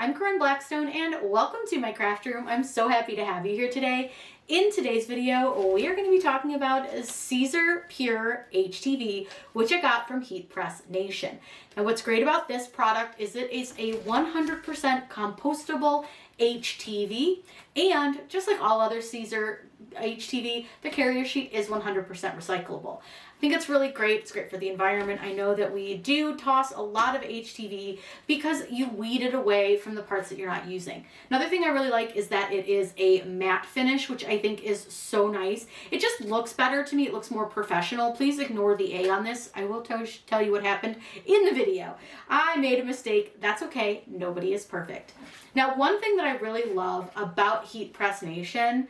I'm Corinne Blackstone and welcome to my craft room. I'm so happy to have you here today. In today's video, we are going to be talking about Caesar Pure HTV, which I got from Heat Press Nation. Now what's great about this product is it is a 100% compostable HTV, and just like all other Caesar HTV, the carrier sheet is 100% recyclable. I think it's really great. It's great for the environment. I know that we do toss a lot of HTV because you weed it away from the parts that you're not using. Another thing I really like is that it is a matte finish, which I think is so nice. It just looks better to me. It looks more professional. Please ignore the A on this. I will tell you what happened in the video. I made a mistake. That's okay. Nobody is perfect. Now, one thing that I really love about Heat Press Nation,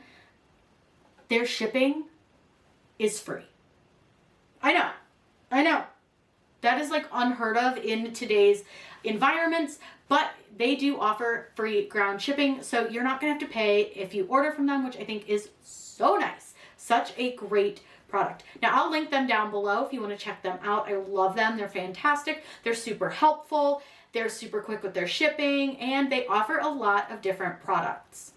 their shipping is free. I know. That is like unheard of in today's environments, but they do offer free ground shipping, so you're not gonna have to pay if you order from them, which I think is so nice. Such a great product. Now I'll link them down below if you want to check them out. I love them. They're fantastic. They're super helpful. They're super quick with their shipping, and they offer a lot of different products.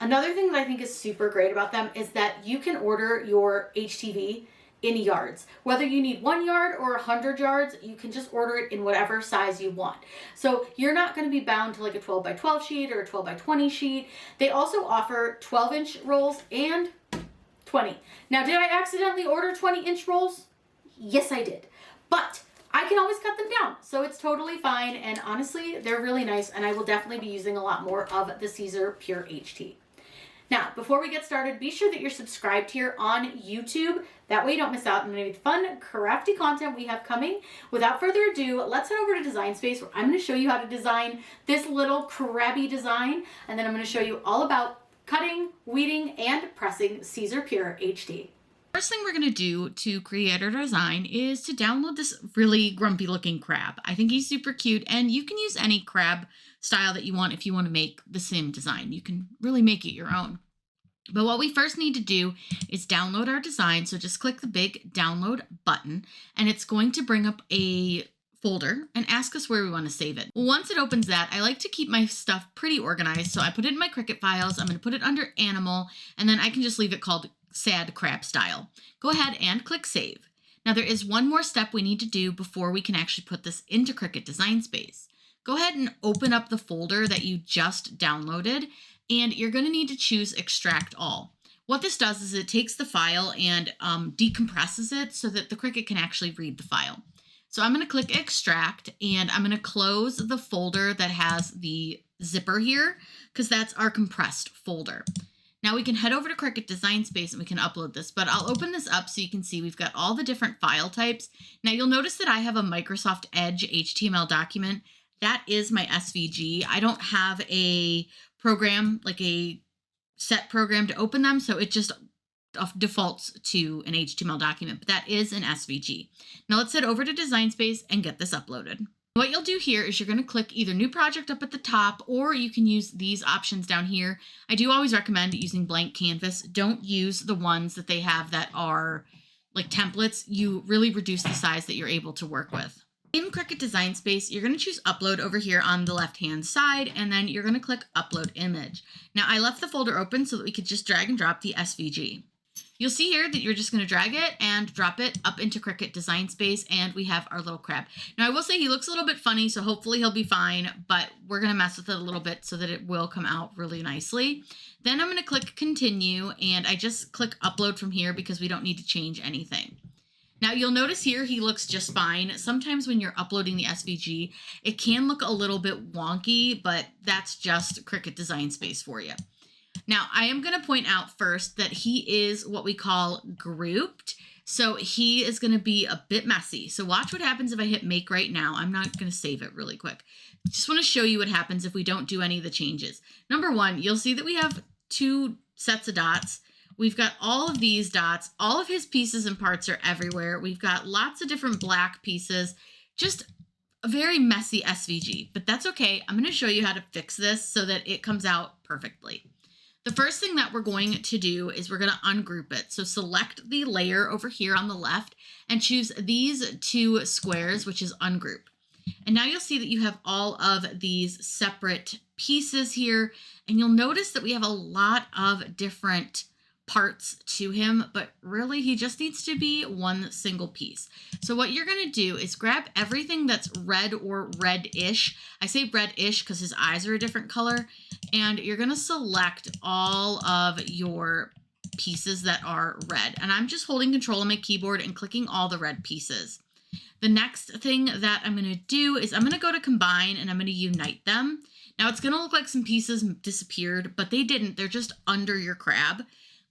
Another thing that I think is super great about them is that you can order your HTV in yards. Whether you need 1 yard or 100 yards, you can just order it in whatever size you want. So you're not going to be bound to like a 12 by 12 sheet or a 12 by 20 sheet. They also offer 12-inch rolls and 20. Now, did I accidentally order 20-inch rolls? Yes, I did. But I can always cut them down, so it's totally fine. And honestly, they're really nice, and I will definitely be using a lot more of the Caesar Pure HT. Now, before we get started, be sure that you're subscribed here on YouTube. That way you don't miss out on any fun, crafty content we have coming. Without further ado, let's head over to Design Space, where I'm going to show you how to design this little crabby design, and then I'm going to show you all about cutting, weeding, and pressing Caesar Pure HT. First thing we're going to do to create our design is to download this really grumpy looking crab. I think he's super cute, and you can use any crab style that you want if you want to make the same design. You can really make it your own. But what we first need to do is download our design. So just click the big download button, and it's going to bring up a folder and ask us where we want to save it. Once it opens that, I like to keep my stuff pretty organized. So I put it in my Cricut files. I'm going to put it under animal, and then I can just leave it called sad crab style. Go ahead and click save. Now there is one more step we need to do before we can actually put this into Cricut Design Space. Go ahead and open up the folder that you just downloaded, and you're going to need to choose extract all. What this does is it takes the file and decompresses it so that the Cricut can actually read the file. So I'm going to click extract, and I'm going to close the folder that has the zipper here, because that's our compressed folder. Now we can head over to Cricut Design Space and we can upload this, but I'll open this up so you can see we've got all the different file types. Now you'll notice that I have a Microsoft Edge HTML document. That is my SVG. I don't have a program, like a set program to open them, so it just defaults to an HTML document, but that is an SVG. Now let's head over to Design Space and get this uploaded. What you'll do here is you're going to click either new project up at the top, or you can use these options down here. I do always recommend using blank canvas. Don't use the ones that they have that are like templates. You really reduce the size that you're able to work with. In Cricut Design Space, you're going to choose upload over here on the left-hand side, and then you're going to click upload image. Now I left the folder open so that we could just drag and drop the SVG. You'll see here that you're just going to drag it and drop it up into Cricut Design Space, and we have our little crab. Now I will say he looks a little bit funny, so hopefully he'll be fine, but we're going to mess with it a little bit so that it will come out really nicely. Then I'm going to click continue, and I just click upload from here because we don't need to change anything. Now you'll notice here he looks just fine. Sometimes when you're uploading the SVG, it can look a little bit wonky, but that's just Cricut Design Space for you. Now, I am going to point out first that he is what we call grouped, so he is going to be a bit messy. So watch what happens if I hit make right now. I'm not going to save it really quick. Just want to show you what happens if we don't do any of the changes. Number one, you'll see that we have 2 sets of dots. We've got all of these dots. All of his pieces and parts are everywhere. We've got lots of different black pieces. Just a very messy SVG, but that's okay. I'm going to show you how to fix this so that it comes out perfectly. The first thing that we're going to do is we're going to ungroup it. So select the layer over here on the left and choose these 2 squares, which is ungroup. And now you'll see that you have all of these separate pieces here. And you'll notice that we have a lot of different parts to him, but really he just needs to be one single piece. So what you're going to do is grab everything that's red or reddish. I say reddish because his eyes are a different color. And you're going to select all of your pieces that are red. And I'm just holding control on my keyboard and clicking all the red pieces. The next thing that I'm going to do is I'm going to go to combine and I'm going to unite them. Now it's going to look like some pieces disappeared, but they didn't. They're just under your crab.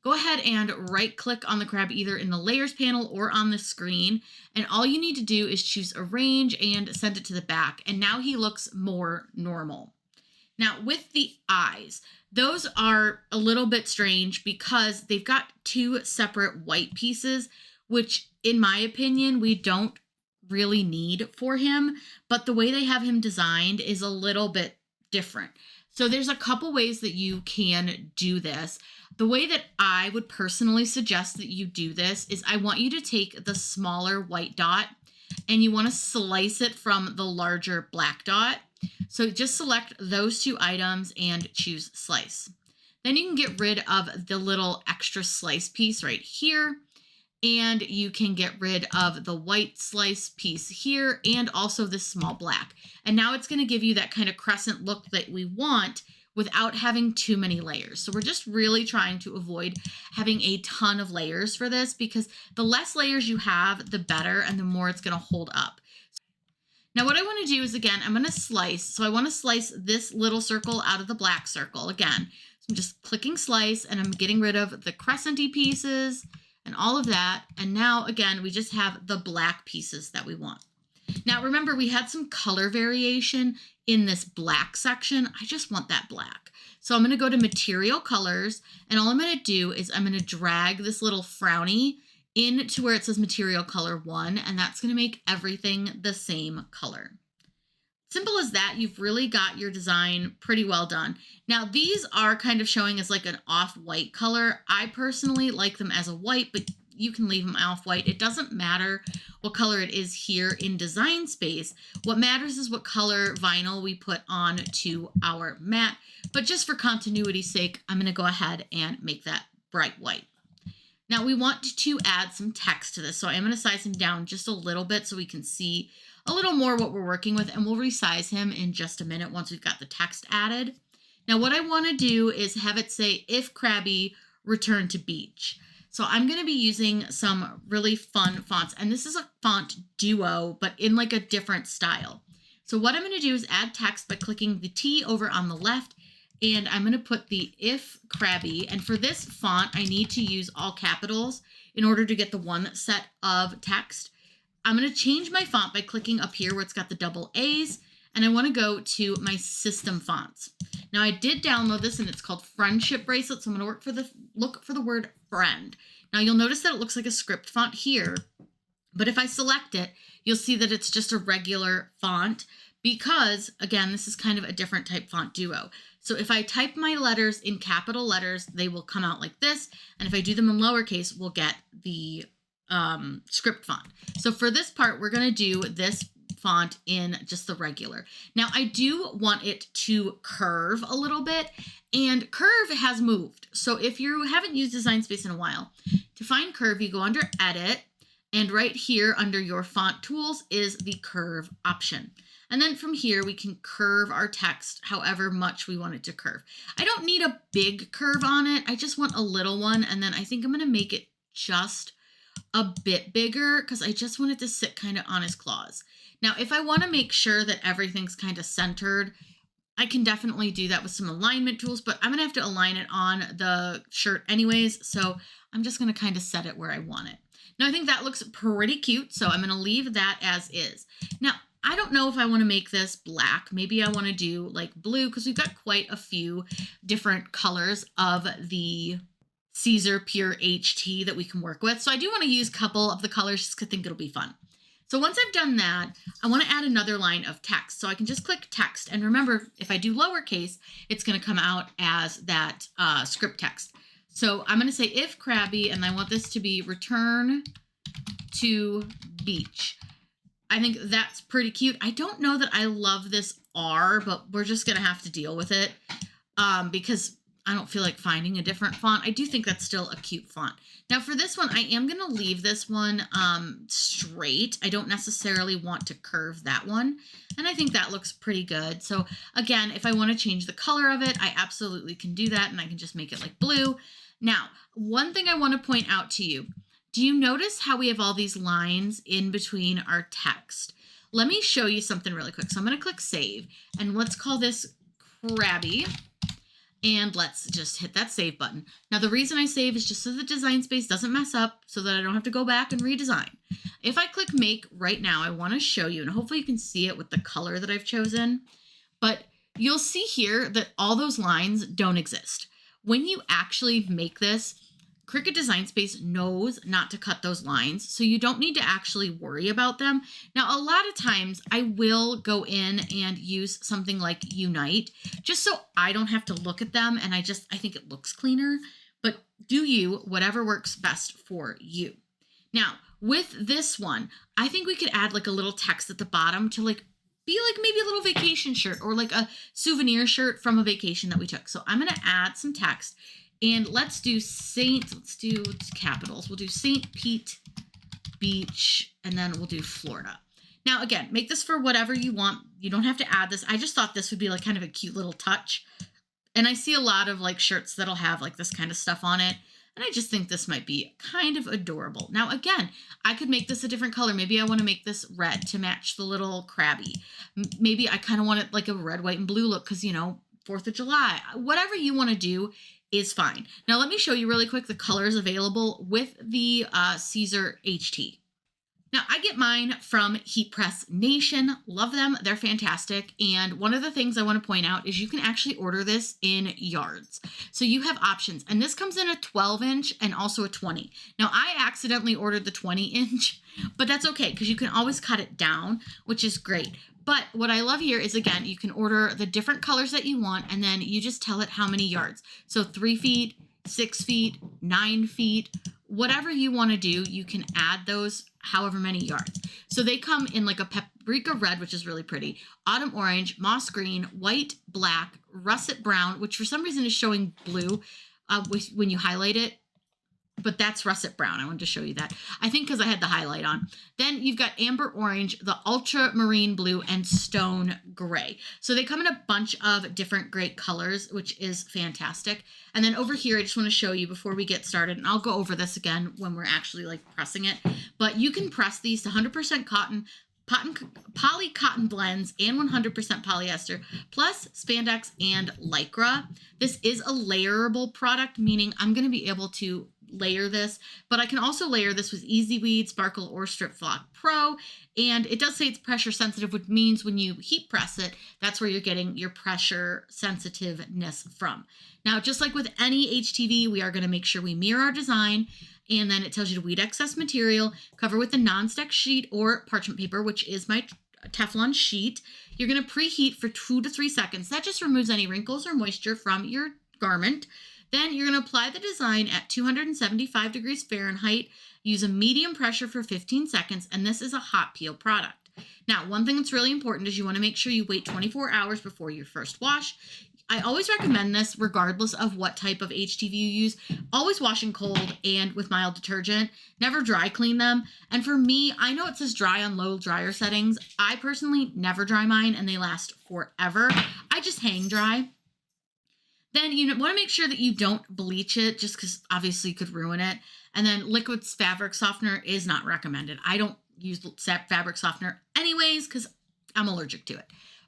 Go ahead and right click on the crab either in the layers panel or on the screen. And all you need to do is choose arrange and send it to the back. And now he looks more normal. Now with the eyes, those are a little bit strange because they've got two separate white pieces, which in my opinion, we don't really need for him, but the way they have him designed is a little bit different. So there's a couple ways that you can do this. The way that I would personally suggest that you do this is I want you to take the smaller white dot and you want to slice it from the larger black dot. So just select those two items and choose slice. Then you can get rid of the little extra slice piece right here. And you can get rid of the white slice piece here and also this small black. And now it's going to give you that kind of crescent look that we want without having too many layers. So we're just really trying to avoid having a ton of layers for this because the less layers you have, the better and the more it's going to hold up. Now what I want to do is, again, I'm going to slice. So I want to slice this little circle out of the black circle again. So I'm just clicking slice and I'm getting rid of the crescent-y pieces and all of that. And now, again, we just have the black pieces that we want. Now, remember, we had some color variation in this black section. I just want that black. So I'm going to go to Material Colors, and all I'm going to do is I'm going to drag this little frowny into where it says Material Color 1, and that's going to make everything the same color. Simple as that. You've really got your design pretty well done. Now, these are kind of showing as like an off-white color. I personally like them as a white, but you can leave them off-white. It doesn't matter what color it is here in Design Space. What matters is what color vinyl we put on to our mat. But just for continuity's sake, I'm going to go ahead and make that bright white. Now, we want to add some text to this, so I'm going to size him down just a little bit so we can see a little more what we're working with, and we'll resize him in just a minute once we've got the text added. Now what I want to do is have it say, if Krabby, return to beach. So I'm going to be using some really fun fonts, and this is a font duo, but in like a different style. So what I'm going to do is add text by clicking the T over on the left, and I'm going to put the if Krabby, and for this font, I need to use all capitals in order to get the one set of text. I'm going to change my font by clicking up here where it's got the double A's, and I want to go to my system fonts. Now I did download this and it's called Friendship Bracelet, so I'm going to look for the word friend. Now you'll notice that it looks like a script font here, but if I select it, you'll see that it's just a regular font because, again, this is kind of a different type font duo. So if I type my letters in capital letters, they will come out like this, and if I do them in lowercase, we'll get the script font. So for this part, we're going to do this font in just the regular. Now I do want it to curve a little bit, and curve has moved. So if you haven't used Design Space in a while, to find curve, you go under Edit, and right here under your font tools is the curve option. And then from here, we can curve our text however much we want it to curve. I don't need a big curve on it. I just want a little one. And then I think I'm going to make it just a bit bigger because I just want it to sit kind of on his claws. Now, if I want to make sure that everything's kind of centered, I can definitely do that with some alignment tools, but I'm going to have to align it on the shirt anyways. So I'm just going to kind of set it where I want it. Now, I think that looks pretty cute, so I'm going to leave that as is. Now, I don't know if I want to make this black. Maybe I want to do like blue because we've got quite a few different colors of the Caesar Pure HT that we can work with. So I do want to use a couple of the colors just because I think it'll be fun. So once I've done that, I want to add another line of text. So I can just click text. And remember, if I do lowercase, it's going to come out as that script text. So I'm going to say if Krabby, and I want this to be return to beach. I think that's pretty cute. I don't know that I love this R, but we're just going to have to deal with it because I don't feel like finding a different font. I do think that's still a cute font. Now for this one, I am going to leave this one straight. I don't necessarily want to curve that one. And I think that looks pretty good. So again, if I want to change the color of it, I absolutely can do that. And I can just make it like blue. Now, one thing I want to point out to you, do you notice how we have all these lines in between our text? Let me show you something really quick. So I'm going to click save and let's call this Krabby. And let's just hit that save button. Now, the reason I save is just so the design space doesn't mess up so that I don't have to go back and redesign. If I click make right now, I want to show you, and hopefully you can see it with the color that I've chosen, but you'll see here that all those lines don't exist. When you actually make this, Cricut Design Space knows not to cut those lines, so you don't need to actually worry about them. Now, a lot of times I will go in and use something like Unite, just so I don't have to look at them, and I think it looks cleaner, but do you whatever works best for you. Now, with this one, I think we could add like a little text at the bottom to like be like maybe a little vacation shirt or like a souvenir shirt from a vacation that we took. So I'm going to add some text. And let's do capitals. We'll do St. Pete Beach, and then we'll do Florida. Now, again, make this for whatever you want. You don't have to add this. I just thought this would be like kind of a cute little touch. And I see a lot of like shirts that'll have like this kind of stuff on it. And I just think this might be kind of adorable. Now, again, I could make this a different color. Maybe I want to make this red to match the little Krabby. Maybe I kind of want it like a red, white, and blue look because, you know, 4th of July. Whatever you want to do is fine. Now let me show you really quick the colors available with the Caesar HT. Now I get mine from Heat Press Nation. Love them. They're fantastic. And one of the things I want to point out is you can actually order this in yards. So you have options. And this comes in a 12-inch and also a 20. Now I accidentally ordered the 20-inch, but that's okay because you can always cut it down, which is great. But what I love here is, again, you can order the different colors that you want, and then you just tell it how many yards. So 3 feet, 6 feet, 9 feet, whatever you want to do, you can add those however many yards. So they come in like a paprika red, which is really pretty, autumn orange, moss green, white, black, russet brown, which for some reason is showing blue when you highlight it. But that's russet brown. I wanted to show you that. I think because I had the highlight on. Then you've got amber orange, the ultramarine blue, and stone gray. So they come in a bunch of different great colors, which is fantastic. And then over here, I just want to show you before we get started, and I'll go over this again when we're actually like pressing it. But you can press these to 100% cotton, poly cotton blends, and 100% polyester, plus spandex and lycra. This is a layerable product, meaning I'm going to be able to layer this, but I can also layer this with Easy Weed, Sparkle, or Strip Flock Pro. And it does say it's pressure sensitive, which means when you heat press it, that's where you're getting your pressure sensitiveness from. Now, just like with any HTV, we are going to make sure we mirror our design. And then it tells you to weed excess material, cover with a non-stick sheet or parchment paper, which is my Teflon sheet. You're going to preheat for 2 to 3 seconds. That just removes any wrinkles or moisture from your garment. Then you're going to apply the design at 275 degrees Fahrenheit, use a medium pressure for 15 seconds, and this is a hot peel product. Now, one thing that's really important is you want to make sure you wait 24 hours before your first wash. I always recommend this regardless of what type of HTV you use. Always wash in cold and with mild detergent. Never dry clean them. And for me, I know it says dry on low dryer settings. I personally never dry mine and they last forever. I just hang dry. Then you want to make sure that you don't bleach it just because obviously you could ruin it. And then liquid fabric softener is not recommended. I don't use fabric softener anyways because I'm allergic to it.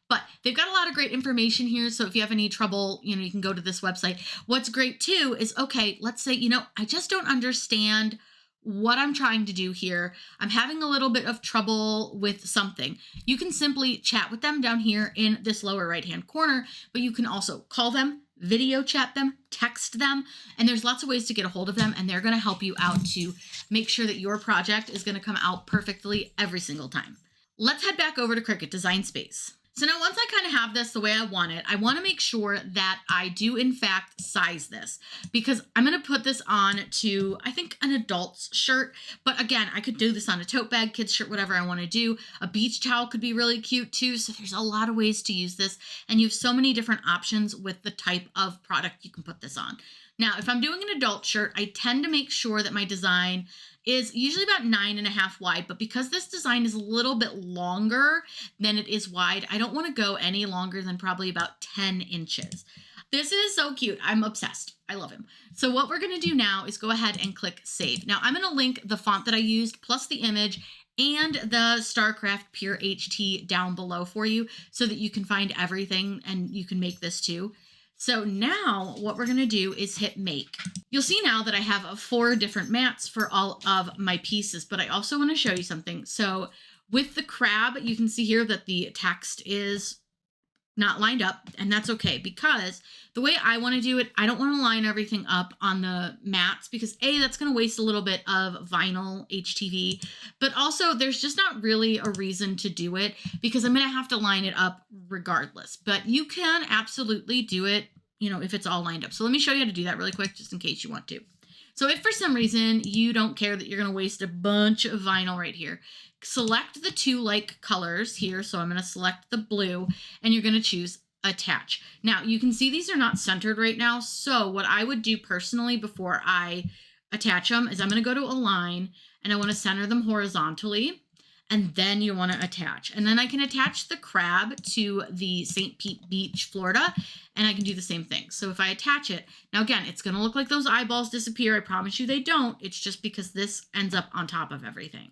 But they've got a lot of great information here. So if you have any trouble, you can go to this website. What's great too is, okay, let's say, I just don't understand what I'm trying to do here. I'm having a little bit of trouble with something. You can simply chat with them down here in this lower right-hand corner, but you can also call them, video chat them, text them, and there's lots of ways to get a hold of them, and they're going to help you out to make sure that your project is going to come out perfectly every single time. Let's head back over to Cricut Design Space. So now once I kind of have this the way I want it, I want to make sure that I do in fact size this, because I'm going to put this on to, I think, an adult's shirt. But again, I could do this on a tote bag, kid's shirt, whatever I want to do. A beach towel could be really cute too. So there's a lot of ways to use this, and you have so many different options with the type of product you can put this on. Now, if I'm doing an adult shirt, I tend to make sure that my design is usually about 9.5 wide, but because this design is a little bit longer than it is wide, I don't want to go any longer than probably about 10 inches. This is so cute. I'm obsessed. I love him. So what we're going to do now is go ahead and click save. Now I'm going to link the font that I used plus the image and the StarCraft Pure HT down below for you so that you can find everything and you can make this too. So now what we're going to do is hit make. You'll see now that I have 4 different mats for all of my pieces, but I also want to show you something. So with the crab, you can see here that the text is not lined up, and that's okay, because the way I want to do it, I don't want to line everything up on the mats because A, that's going to waste a little bit of vinyl HTV, but also there's just not really a reason to do it because I'm going to have to line it up regardless. But you can absolutely do it, you know, if it's all lined up. So let me show you how to do that really quick, just in case you want to. So if for some reason you don't care that you're going to waste a bunch of vinyl right here, select the 2 like colors here. So I'm going to select the blue and you're going to choose attach. Now you can see these are not centered right now. So what I would do personally before I attach them is I'm going to go to align and I want to center them horizontally. And then you want to attach. And then I can attach the crab to the St. Pete Beach, Florida, and I can do the same thing. So if I attach it, now again, it's going to look like those eyeballs disappear. I promise you they don't. It's just because this ends up on top of everything.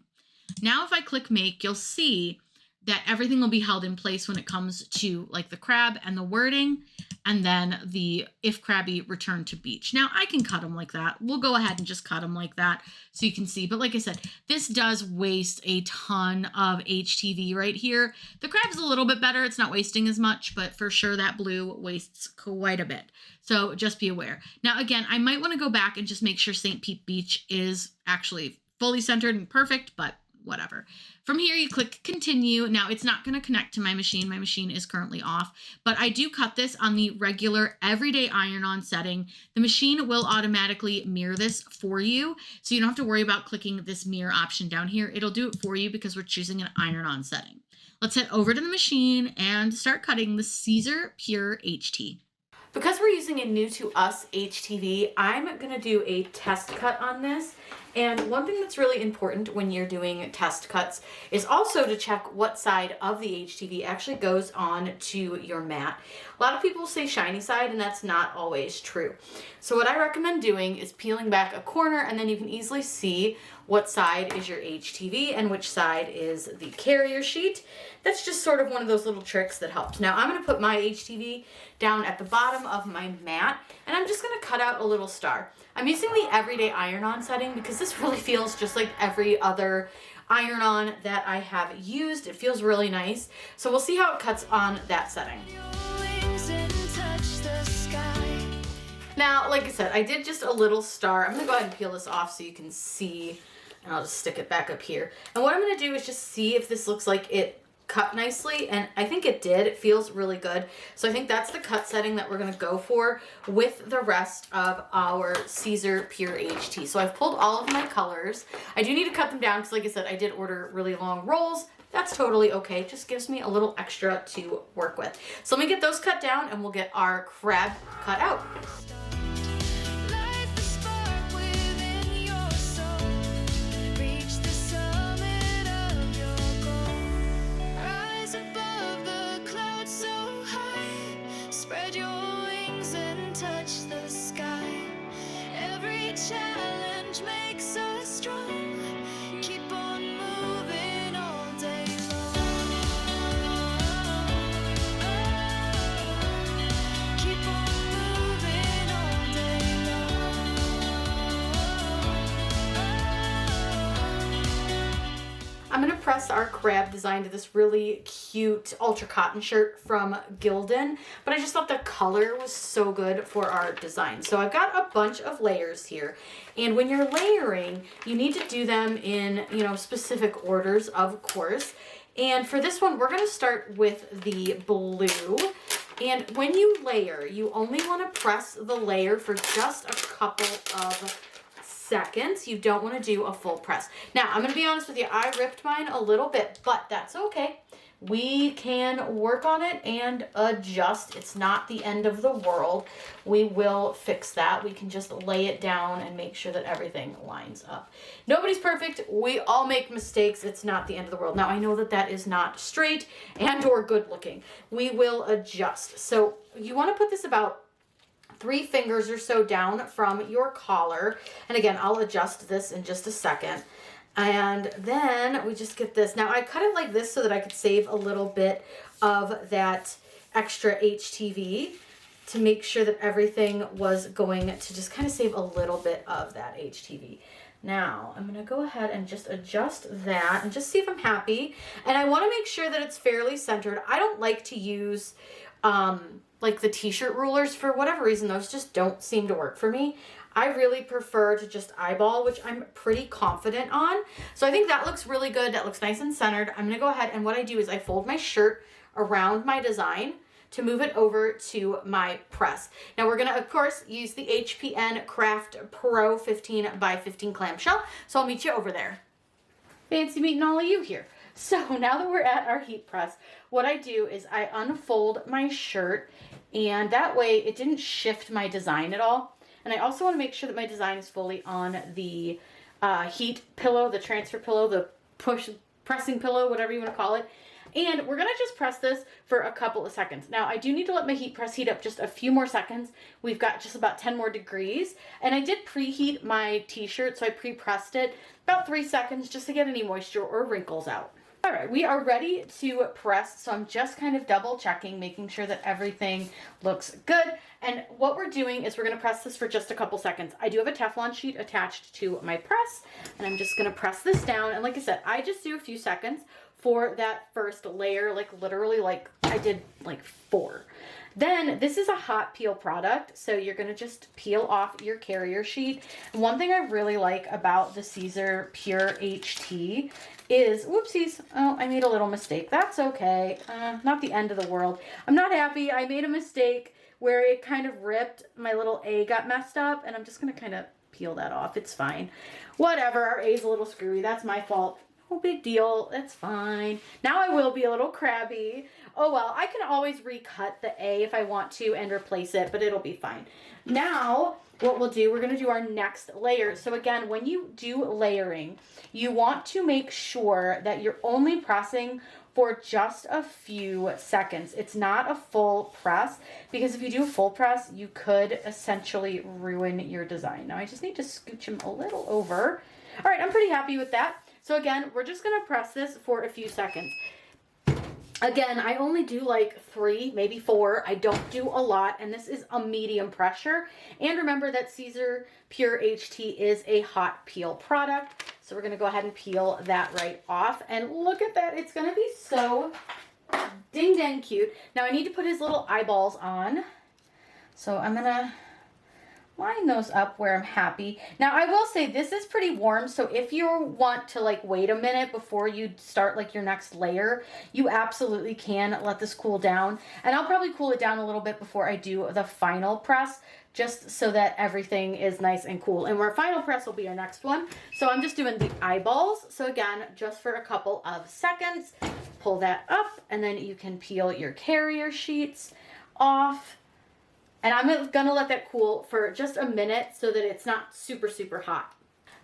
Now if I click make, you'll see that everything will be held in place when it comes to like the crab and the wording, and then the if crabby return to beach. Now I can cut them like that. We'll go ahead and just cut them like that so you can see. But like I said, this does waste a ton of HTV right here. The crab's a little bit better. It's not wasting as much, but for sure that blue wastes quite a bit. So just be aware. Now again, I might want to go back and just make sure St. Pete Beach is actually fully centered and perfect, but whatever. From here, you click continue. Now it's not going to connect to my machine. My machine is currently off, but I do cut this on the regular everyday iron-on setting. The machine will automatically mirror this for you. So you don't have to worry about clicking this mirror option down here. It'll do it for you because we're choosing an iron-on setting. Let's head over to the machine and start cutting the Caesar Pure HT. Because we're using a new to us HTV, I'm going to do a test cut on this. And one thing that's really important when you're doing test cuts is also to check what side of the HTV actually goes on to your mat. A lot of people say shiny side, and that's not always true. So what I recommend doing is peeling back a corner, and then you can easily see what side is your HTV and which side is the carrier sheet. That's just sort of one of those little tricks that helps. Now I'm going to put my HTV down at the bottom of my mat, and I'm just going to cut out a little star. I'm using the everyday iron-on setting because this really feels just like every other iron-on that I have used. It feels really nice. So we'll see how it cuts on that setting. Now, like I said, I did just a little star. I'm going to go ahead and peel this off so you can see, and I'll just stick it back up here. And what I'm going to do is just see if this looks like it cut nicely, and I think it did. It feels really good. So I think that's the cut setting that we're going to go for with the rest of our Caesar Pure HT. So I've pulled all of my colors. I do need to cut them down because, like I said, I did order really long rolls. That's totally okay. It just gives me a little extra to work with. So let me get those cut down and we'll get our crab cut out. Challenge makes us strong. Keep on moving all day long. Keep on moving all day long. I'm going to press our crab design to this really cute ultra cotton shirt from Gildan, but I just thought the color was so good for our design. So I've got a bunch of layers here, and when you're layering, you need to do them in, specific orders, of course. And for this one, we're gonna start with the blue. And when you layer, you only wanna press the layer for just a couple of seconds. You don't wanna do a full press. Now, I'm gonna be honest with you, I ripped mine a little bit, but that's okay. We can work on it and adjust. It's not the end of the world. We will fix that. We can just lay it down and make sure that everything lines up. Nobody's perfect. We all make mistakes. It's not the end of the world. Now, I know that that is not straight and or good looking. We will adjust. So you want to put this about 3 fingers or so down from your collar. And again, I'll adjust this in just a second. And then we just get this. Now I cut it like this so that I could save a little bit of that extra HTV to make sure that everything was going to just kind of save a little bit of that HTV. Now I'm gonna go ahead and just adjust that and just see if I'm happy. And I wanna make sure that it's fairly centered. I don't like to use like the t-shirt rulers. For whatever reason, those just don't seem to work for me. I really prefer to just eyeball, which I'm pretty confident on. So I think that looks really good. That looks nice and centered. I'm gonna go ahead and what I do is I fold my shirt around my design to move it over to my press. Now we're gonna, of course, use the HPN Craft Pro 15 by 15 clamshell. So I'll meet you over there. Fancy meeting all of you here. So now that we're at our heat press, what I do is I unfold my shirt, and that way it didn't shift my design at all. And I also want to make sure that my design is fully on the heat pillow, the transfer pillow, the pressing pillow, whatever you want to call it. And we're going to just press this for a couple of seconds. Now, I do need to let my heat press heat up just a few more seconds. We've got just about 10 more degrees. And I did preheat my t-shirt, so I pre-pressed it about 3 seconds just to get any moisture or wrinkles out. All right, we are ready to press, so I'm just kind of double checking, making sure that everything looks good. And what we're doing is we're gonna press this for just a couple seconds. I do have a Teflon sheet attached to my press, and I'm just gonna press this down. And like I said, I just do a few seconds for that first layer, like literally like I did like 4. Then this is a hot peel product, so you're gonna just peel off your carrier sheet. And one thing I really like about the Caesar Pure HT is, whoopsies, oh, I made a little mistake. That's okay, not the end of the world. I'm not happy, I made a mistake where it kind of ripped, my little A got messed up, and I'm just gonna kind of peel that off. It's fine. Whatever, our A's a little screwy, that's my fault. No big deal, it's fine. Now I will be a little crabby. Oh well, I can always recut the A if I want to and replace it, but it'll be fine. Now, what we'll do, we're gonna do our next layer. So again, when you do layering, you want to make sure that you're only pressing for just a few seconds. It's not a full press, because if you do a full press, you could essentially ruin your design. Now I just need to scooch him a little over. All right, I'm pretty happy with that. So again, we're just gonna press this for a few seconds. Again, I only do like 3, maybe 4. I don't do a lot, and this is a medium pressure. And remember that Caesar Pure HT is a hot peel product. So we're gonna go ahead and peel that right off. And look at that, it's gonna be so ding dang cute. Now I need to put his little eyeballs on. So I'm gonna line those up where I'm happy. Now I will say this is pretty warm, so if you want to like wait a minute before you start like your next layer, you absolutely can let this cool down. And I'll probably cool it down a little bit before I do the final press, just so that everything is nice and cool. And our final press will be our next one. So I'm just doing the eyeballs. So again, just for a couple of seconds, pull that up, and then you can peel your carrier sheets off. And I'm gonna let that cool for just a minute so that it's not super, super hot.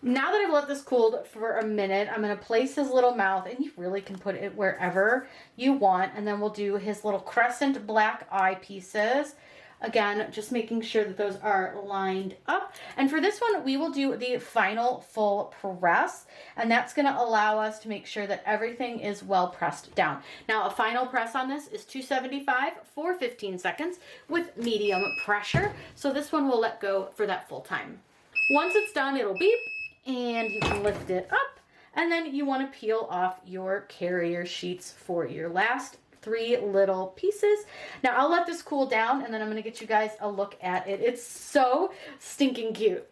Now that I've let this cool for a minute, I'm gonna place his little mouth, and you really can put it wherever you want. And then we'll do his little crescent black eye pieces. Again, just making sure that those are lined up. And for this one, we will do the final full press, and that's gonna allow us to make sure that everything is well pressed down. Now, a final press on this is 275 for 15 seconds with medium pressure. So this one will let go for that full time. Once it's done, it'll beep, and you can lift it up, and then you wanna peel off your carrier sheets for your last 3 little pieces. Now I'll let this cool down, and then I'm gonna get you guys a look at it. It's so stinking cute.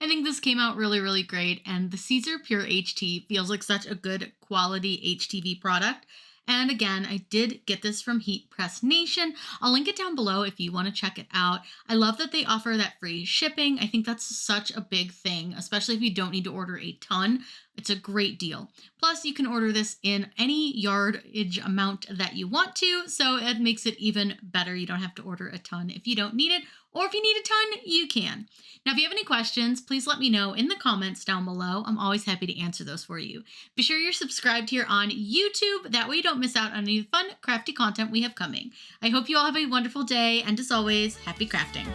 I think this came out really, really great, and the Caesar Pure HT feels like such a good quality HTV product. And again, I did get this from Heat Press Nation. I'll link it down below if you want to check it out. I love that they offer that free shipping. I think that's such a big thing, especially if you don't need to order a ton. It's a great deal. Plus, you can order this in any yardage amount that you want to, so it makes it even better. You don't have to order a ton if you don't need it, or if you need a ton, you can. Now, if you have any questions, please let me know in the comments down below. I'm always happy to answer those for you. Be sure you're subscribed here on YouTube. That way you don't miss out on any fun, crafty content we have coming. I hope you all have a wonderful day, and as always, happy crafting.